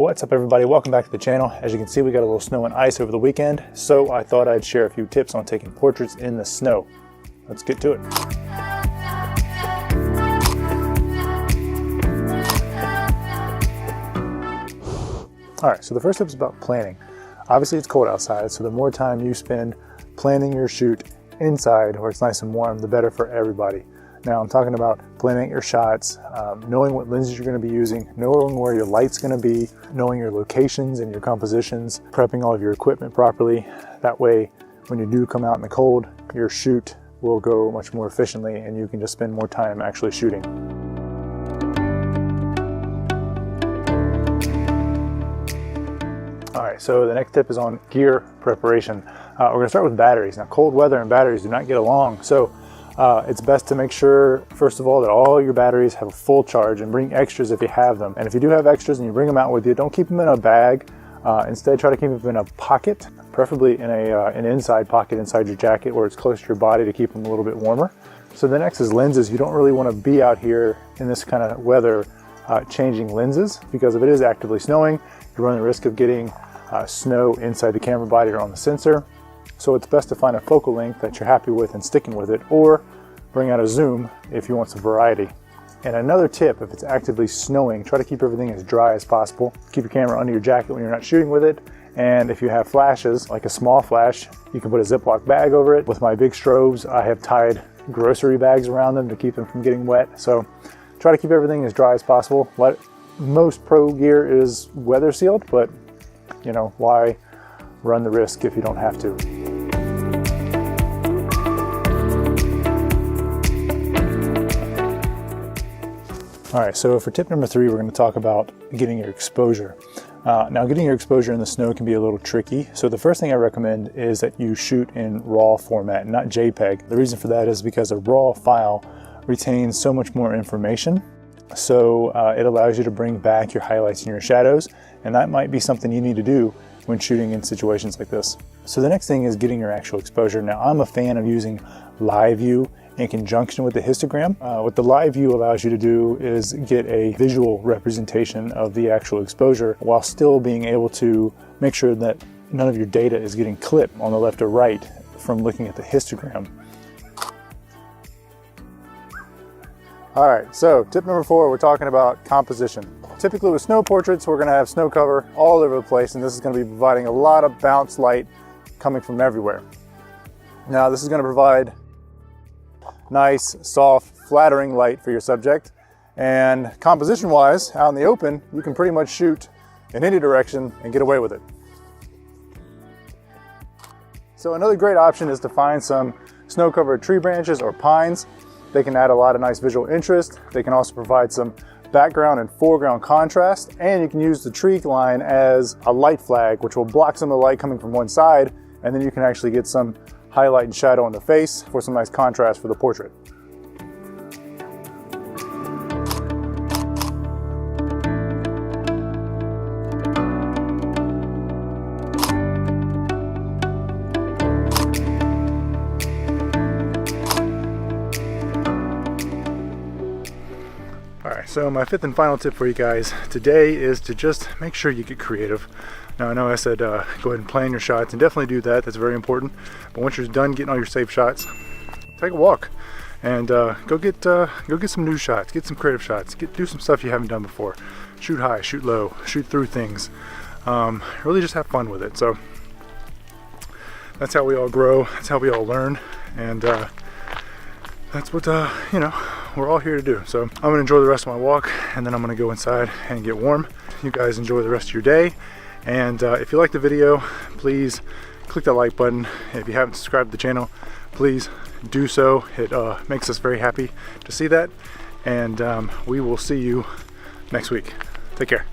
What's up everybody, welcome back to the channel. As you can see, we got a little snow and ice over the weekend, so I thought I'd share a few tips on taking portraits in the snow. Let's get to it. Alright, so the first tip is about planning. Obviously it's cold outside, so the more time you spend planning your shoot inside where it's nice and warm, the better for everybody. Now I'm talking about planning your shots, knowing what lenses you're going to be using, knowing where your light's going to be, knowing your locations and your compositions, prepping all of your equipment properly. That way, when you do come out in the cold, your shoot will go much more efficiently and you can just spend more time actually shooting. All right, so the next tip is on gear preparation. We're going to start with batteries. Now, cold weather and batteries do not get along, so it's best to make sure, first of all, that all your batteries have a full charge and bring extras if you have them. And if you do have extras and you bring them out with you, don't keep them in a bag. Instead, try to keep them in a pocket, preferably in an inside pocket inside your jacket where it's close to your body to keep them a little bit warmer. So the next is lenses. You don't really want to be out here in this kind of weather changing lenses, because if it is actively snowing, you run the risk of getting snow inside the camera body or on the sensor. So it's best to find a focal length that you're happy with and sticking with it, or bring out a zoom if you want some variety. And another tip, if it's actively snowing, try to keep everything as dry as possible. Keep your camera under your jacket when you're not shooting with it. And if you have flashes, like a small flash, you can put a Ziploc bag over it. With my big strobes, I have tied grocery bags around them to keep them from getting wet. So try to keep everything as dry as possible. Most pro gear is weather sealed, but you know, why run the risk if you don't have to? All right, so for tip number 3, we're going to talk about getting your exposure. Now, getting your exposure in the snow can be a little tricky. So the first thing I recommend is that you shoot in RAW format, not JPEG. The reason for that is because a RAW file retains so much more information. So it allows you to bring back your highlights and your shadows, and that might be something you need to do when shooting in situations like this. So the next thing is getting your actual exposure. Now, I'm a fan of using live view in conjunction with the histogram. What the live view allows you to do is get a visual representation of the actual exposure while still being able to make sure that none of your data is getting clipped on the left or right from looking at the histogram. All right, so tip number 4, we're talking about composition. Typically with snow portraits, we're gonna have snow cover all over the place, and this is gonna be providing a lot of bounce light coming from everywhere. Now, this is gonna provide nice, soft, flattering light for your subject. And composition-wise, out in the open, you can pretty much shoot in any direction and get away with it. So another great option is to find some snow-covered tree branches or pines. They can add a lot of nice visual interest. They can also provide some background and foreground contrast, and you can use the tree line as a light flag, which will block some of the light coming from one side, and then you can actually get some highlight and shadow on the face for some nice contrast for the portrait. Alright, so my 5th and final tip for you guys today is to just make sure you get creative. Now, I know I said go ahead and plan your shots, and definitely do that. That's very important. But once you're done getting all your safe shots, take a walk and go get some new shots, get some creative shots, do some stuff you haven't done before. Shoot high, shoot low, shoot through things. Really just have fun with it. So that's how we all grow. That's how we all learn, and that's what you know, we're all here to do. So I'm gonna enjoy the rest of my walk, and then I'm gonna go inside and get warm. You guys enjoy the rest of your day. And if you like the video, please click that like button. If you haven't subscribed to the channel, please do so. It makes us very happy to see that. And we will see you next week. Take care.